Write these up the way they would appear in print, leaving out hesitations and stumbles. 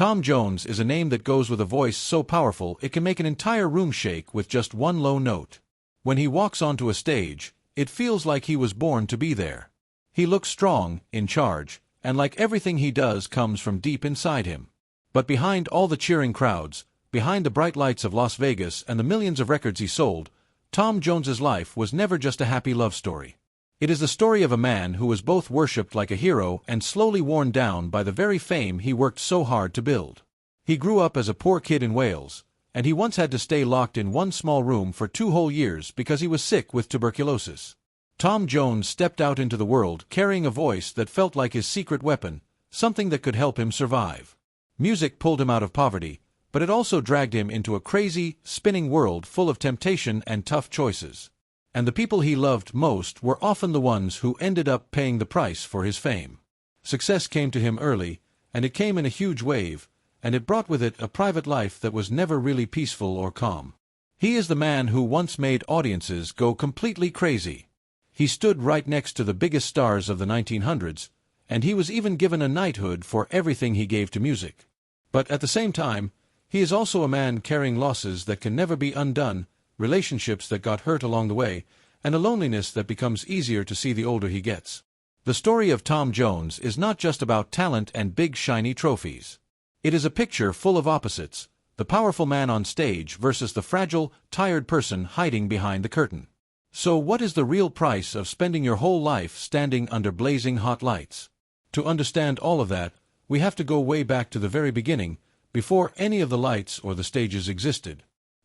Tom Jones is a name that goes with a voice so powerful it can make an entire room shake with just one low note. When he walks onto a stage, it feels like he was born to be there. He looks strong, in charge, and like everything he does comes from deep inside him. But behind all the cheering crowds, behind the bright lights of Las Vegas and the millions of records he sold, Tom Jones's life was never just a happy love story. It is the story of a man who was both worshipped like a hero and slowly worn down by the very fame he worked so hard to build. He grew up as a poor kid in Wales, and he once had to stay locked in one small room for 2 whole years because he was sick with tuberculosis. Tom Jones stepped out into the world carrying a voice that felt like his secret weapon, something that could help him survive. Music pulled him out of poverty, but it also dragged him into a crazy, spinning world full of temptation and tough choices. And the people he loved most were often the ones who ended up paying the price for his fame. Success came to him early, and it came in a huge wave, and it brought with it a private life that was never really peaceful or calm. He is the man who once made audiences go completely crazy. He stood right next to the biggest stars of the 1900s, and he was even given a knighthood for everything he gave to music. But at the same time, he is also a man carrying losses that can never be undone, relationships that got hurt along the way, and a loneliness that becomes easier to see the older he gets. The story of Tom Jones is not just about talent and big shiny trophies. It is a picture full of opposites, the powerful man on stage versus the fragile, tired person hiding behind the curtain. So what is the real price of spending your whole life standing under blazing hot lights? To understand all of that, we have to go way back to the very beginning, before any of the lights or the stages existed.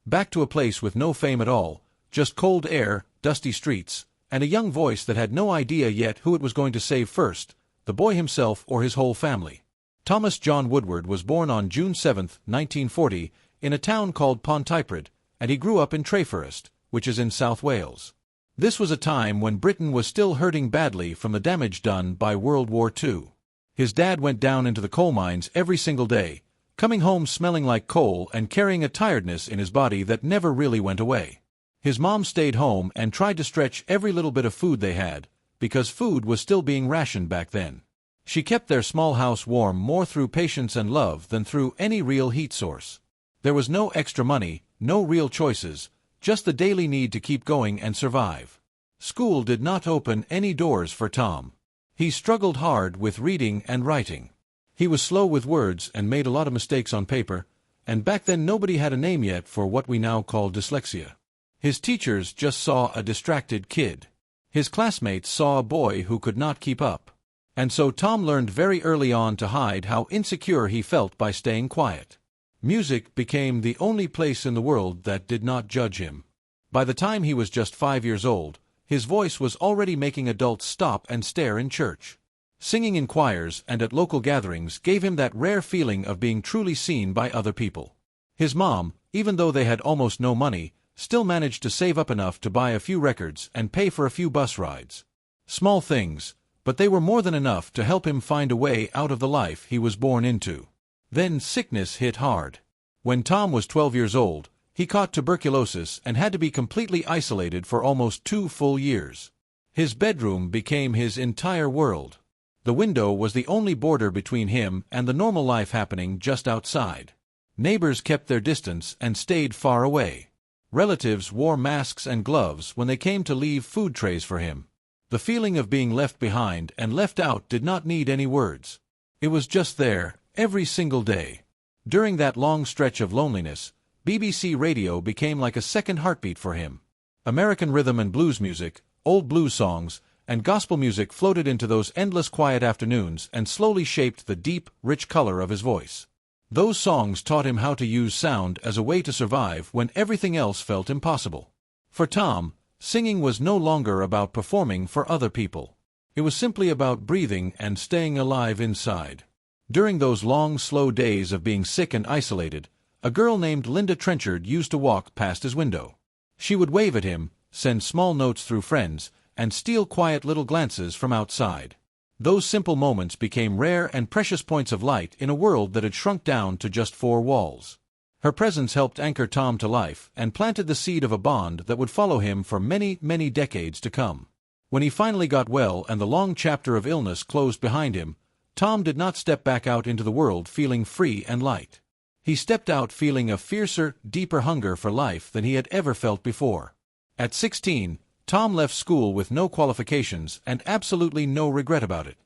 Back to a place with no fame at all, just cold air, dusty streets, and a young voice that had no idea yet who it was going to save first, the boy himself or his whole family. Thomas John Woodward was born on June 7, 1940, in a town called Pontypridd, and he grew up in Treforest, which is in South Wales. This was a time when Britain was still hurting badly from the damage done by World War II. His dad went down into the coal mines every single day, coming home smelling like coal and carrying a tiredness in his body that never really went away. His mom stayed home and tried to stretch every little bit of food they had, because food was still being rationed back then. She kept their small house warm more through patience and love than through any real heat source. There was no extra money, no real choices, just the daily need to keep going and survive. School did not open any doors for Tom. He struggled hard with reading and writing. He was slow with words and made a lot of mistakes on paper, and back then nobody had a name yet for what we now call dyslexia. His teachers just saw a distracted kid. His classmates saw a boy who could not keep up. And so Tom learned very early on to hide how insecure he felt by staying quiet. Music became the only place in the world that did not judge him. By the time he was just 5 years old, his voice was already making adults stop and stare in church. Singing in choirs and at local gatherings gave him that rare feeling of being truly seen by other people. His mom, even though they had almost no money, still managed to save up enough to buy a few records and pay for a few bus rides. Small things, but they were more than enough to help him find a way out of the life he was born into. Then sickness hit hard. When Tom was 12 years old, he caught tuberculosis and had to be completely isolated for almost 2 full years. His bedroom became his entire world. The window was the only border between him and the normal life happening just outside. Neighbors kept their distance and stayed far away. Relatives wore masks and gloves when they came to leave food trays for him. The feeling of being left behind and left out did not need any words. It was just there, every single day. During that long stretch of loneliness, BBC radio became like a second heartbeat for him. American rhythm and blues music, old blues songs, and gospel music floated into those endless quiet afternoons and slowly shaped the deep, rich color of his voice. Those songs taught him how to use sound as a way to survive when everything else felt impossible. For Tom, singing was no longer about performing for other people. It was simply about breathing and staying alive inside. During those long, slow days of being sick and isolated, a girl named Linda Trenchard used to walk past his window. She would wave at him, send small notes through friends, and steal quiet little glances from outside. Those simple moments became rare and precious points of light in a world that had shrunk down to just 4 walls. Her presence helped anchor Tom to life and planted the seed of a bond that would follow him for many, many decades to come. When he finally got well and the long chapter of illness closed behind him, Tom did not step back out into the world feeling free and light. He stepped out feeling a fiercer, deeper hunger for life than he had ever felt before. At 16, Tom left school with no qualifications and absolutely no regret about it.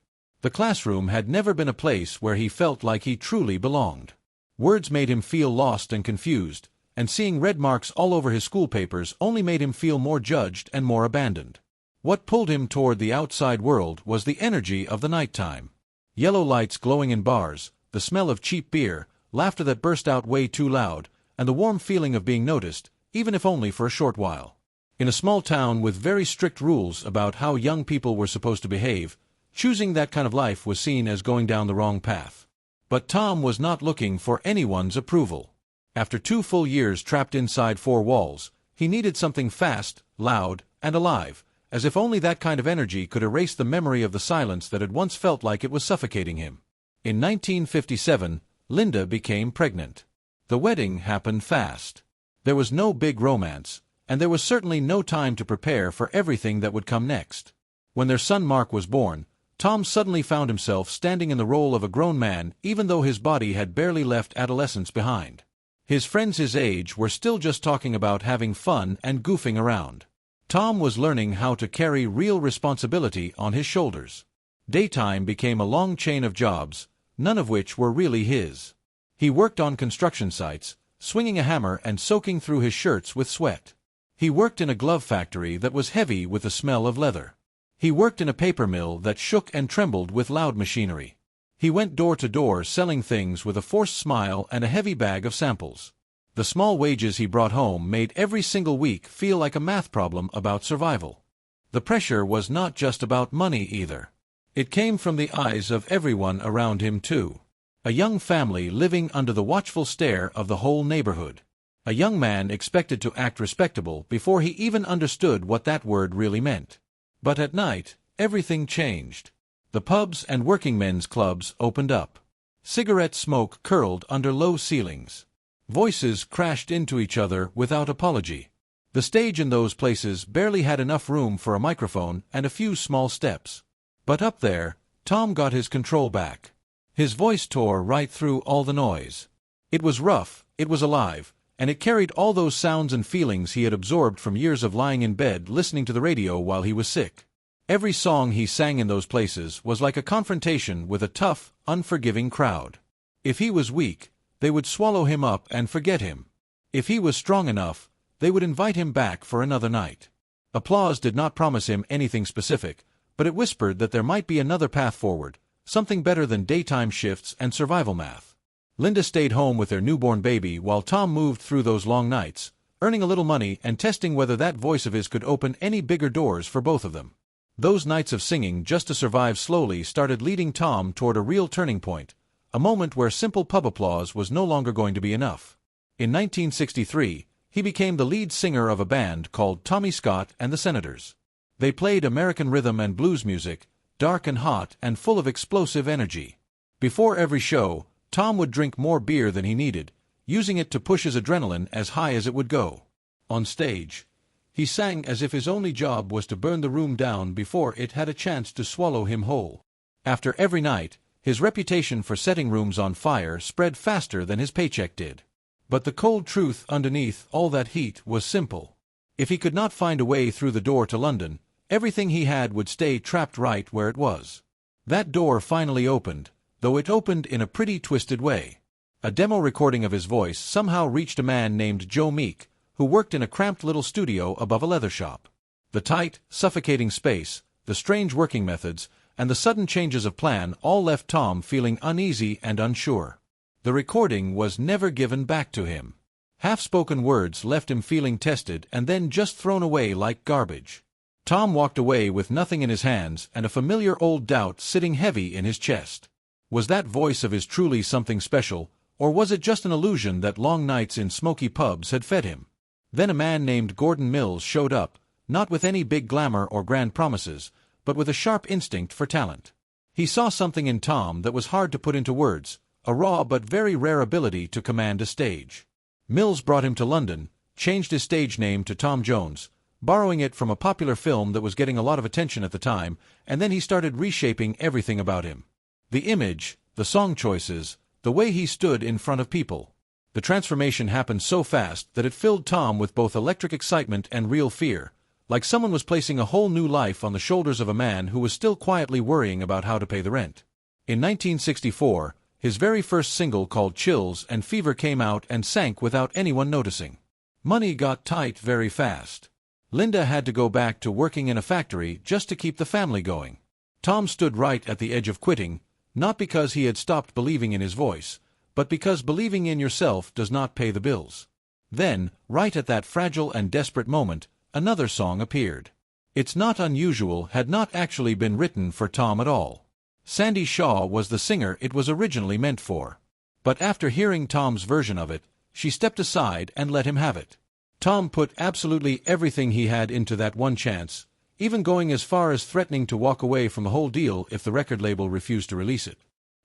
The classroom had never been a place where he felt like he truly belonged. Words made him feel lost and confused, and seeing red marks all over his school papers only made him feel more judged and more abandoned. What pulled him toward the outside world was the energy of the nighttime. Yellow lights glowing in bars, the smell of cheap beer, laughter that burst out way too loud, and the warm feeling of being noticed, even if only for a short while. In a small town with very strict rules about how young people were supposed to behave, choosing that kind of life was seen as going down the wrong path. But Tom was not looking for anyone's approval. After 2 full years trapped inside 4 walls, he needed something fast, loud, and alive, as if only that kind of energy could erase the memory of the silence that had once felt like it was suffocating him. In 1957, Linda became pregnant. The wedding happened fast. There was no big romance, and there was certainly no time to prepare for everything that would come next. When their son Mark was born, Tom suddenly found himself standing in the role of a grown man even though his body had barely left adolescence behind. His friends his age were still just talking about having fun and goofing around. Tom was learning how to carry real responsibility on his shoulders. Daytime became a long chain of jobs, none of which were really his. He worked on construction sites, swinging a hammer and soaking through his shirts with sweat. He worked in a glove factory that was heavy with the smell of leather. He worked in a paper mill that shook and trembled with loud machinery. He went door to door selling things with a forced smile and a heavy bag of samples. The small wages he brought home made every single week feel like a math problem about survival. The pressure was not just about money either. It came from the eyes of everyone around him too. A young family living under the watchful stare of the whole neighborhood. A young man expected to act respectable before he even understood what that word really meant. But at night, everything changed. The pubs and working men's clubs opened up. Cigarette smoke curled under low ceilings. Voices crashed into each other without apology. The stage in those places barely had enough room for a microphone and a few small steps. But up there, Tom got his control back. His voice tore right through all the noise. It was rough, it was alive, and it carried all those sounds and feelings he had absorbed from years of lying in bed listening to the radio while he was sick. Every song he sang in those places was like a confrontation with a tough, unforgiving crowd. If he was weak, they would swallow him up and forget him. If he was strong enough, they would invite him back for another night. Applause did not promise him anything specific, but it whispered that there might be another path forward, something better than daytime shifts and survival math. Linda stayed home with their newborn baby while Tom moved through those long nights, earning a little money and testing whether that voice of his could open any bigger doors for both of them. Those nights of singing just to survive slowly started leading Tom toward a real turning point, a moment where simple pub applause was no longer going to be enough. In 1963, he became the lead singer of a band called Tommy Scott and the Senators. They played American rhythm and blues music, dark and hot and full of explosive energy. Before every show, Tom would drink more beer than he needed, using it to push his adrenaline as high as it would go. On stage, he sang as if his only job was to burn the room down before it had a chance to swallow him whole. After every night, his reputation for setting rooms on fire spread faster than his paycheck did. But the cold truth underneath all that heat was simple. If he could not find a way through the door to London, everything he had would stay trapped right where it was. That door finally opened, though it opened in a pretty twisted way. A demo recording of his voice somehow reached a man named Joe Meek, who worked in a cramped little studio above a leather shop. The tight, suffocating space, the strange working methods, and the sudden changes of plan all left Tom feeling uneasy and unsure. The recording was never given back to him. Half-spoken words left him feeling tested and then just thrown away like garbage. Tom walked away with nothing in his hands and a familiar old doubt sitting heavy in his chest. Was that voice of his truly something special, or was it just an illusion that long nights in smoky pubs had fed him? Then a man named Gordon Mills showed up, not with any big glamour or grand promises, but with a sharp instinct for talent. He saw something in Tom that was hard to put into words, a raw but very rare ability to command a stage. Mills brought him to London, changed his stage name to Tom Jones, borrowing it from a popular film that was getting a lot of attention at the time, and then he started reshaping everything about him. The image, the song choices, the way he stood in front of people. The transformation happened so fast that it filled Tom with both electric excitement and real fear, like someone was placing a whole new life on the shoulders of a man who was still quietly worrying about how to pay the rent. In 1964, his very first single called Chills and Fever came out and sank without anyone noticing. Money got tight very fast. Linda had to go back to working in a factory just to keep the family going. Tom stood right at the edge of quitting, not because he had stopped believing in his voice, but because believing in yourself does not pay the bills. Then, right at that fragile and desperate moment, another song appeared. It's Not Unusual had not actually been written for Tom at all. Sandy Shaw was the singer it was originally meant for. But after hearing Tom's version of it, she stepped aside and let him have it. Tom put absolutely everything he had into that one chance, even going as far as threatening to walk away from the whole deal if the record label refused to release it.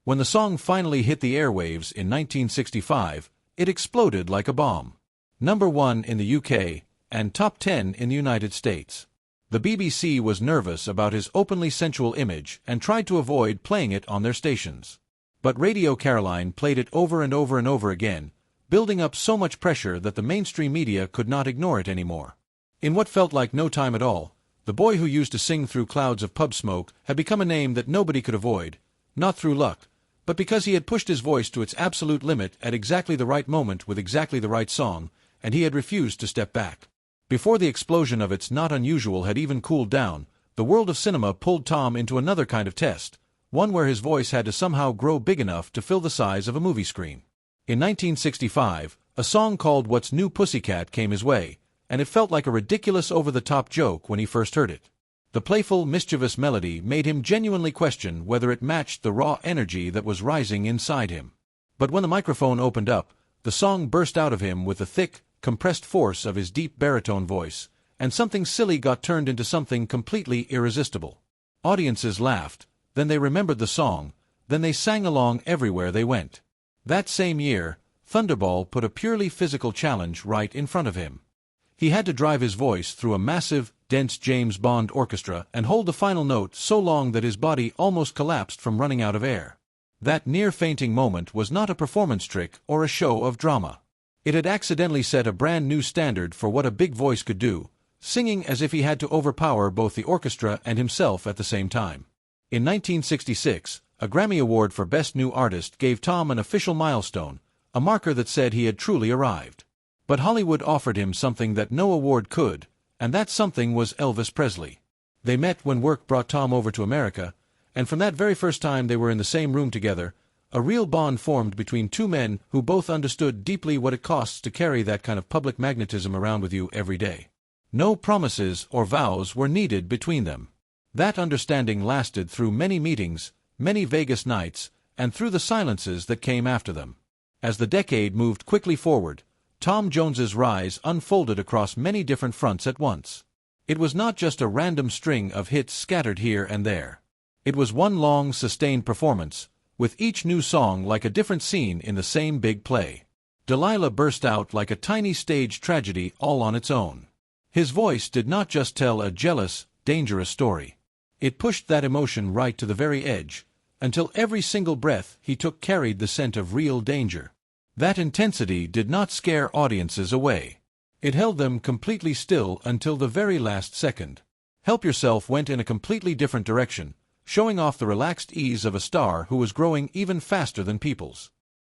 When the song finally hit the airwaves in 1965, it exploded like a bomb. Number 1 in the UK, and top 10 in the United States. The BBC was nervous about his openly sensual image and tried to avoid playing it on their stations. But Radio Caroline played it over and over and over again, building up so much pressure that the mainstream media could not ignore it anymore. In what felt like no time at all, the boy who used to sing through clouds of pub smoke had become a name that nobody could avoid, not through luck, but because he had pushed his voice to its absolute limit at exactly the right moment with exactly the right song, and he had refused to step back. Before the explosion of It's Not Unusual had even cooled down, the world of cinema pulled Tom into another kind of test, one where his voice had to somehow grow big enough to fill the size of a movie screen. In 1965, a song called What's New Pussycat came his way, and it felt like a ridiculous over-the-top joke when he first heard it. The playful, mischievous melody made him genuinely question whether it matched the raw energy that was rising inside him. But when the microphone opened up, the song burst out of him with the thick, compressed force of his deep baritone voice, and something silly got turned into something completely irresistible. Audiences laughed, then they remembered the song, then they sang along everywhere they went. That same year, Thunderball put a purely physical challenge right in front of him. He had to drive his voice through a massive, dense James Bond orchestra and hold the final note so long that his body almost collapsed from running out of air. That near-fainting moment was not a performance trick or a show of drama. It had accidentally set a brand new standard for what a big voice could do, singing as if he had to overpower both the orchestra and himself at the same time. In 1966, a Grammy Award for Best New Artist gave Tom an official milestone, a marker that said he had truly arrived. But Hollywood offered him something that no award could, and that something was Elvis Presley. They met when work brought Tom over to America, and from that very first time they were in the same room together, a real bond formed between two men who both understood deeply what it costs to carry that kind of public magnetism around with you every day. No promises or vows were needed between them. That understanding lasted through many meetings, many Vegas nights, and through the silences that came after them. As the decade moved quickly forward, Tom Jones's rise unfolded across many different fronts at once. It was not just a random string of hits scattered here and there. It was one long, sustained performance, with each new song like a different scene in the same big play. Delilah burst out like a tiny stage tragedy all on its own. His voice did not just tell a jealous, dangerous story. It pushed that emotion right to the very edge, until every single breath he took carried the scent of real danger. That intensity did not scare audiences away. It held them completely still until the very last second. Help Yourself went in a completely different direction, showing off the relaxed ease of a star who was growing even faster than Peoples.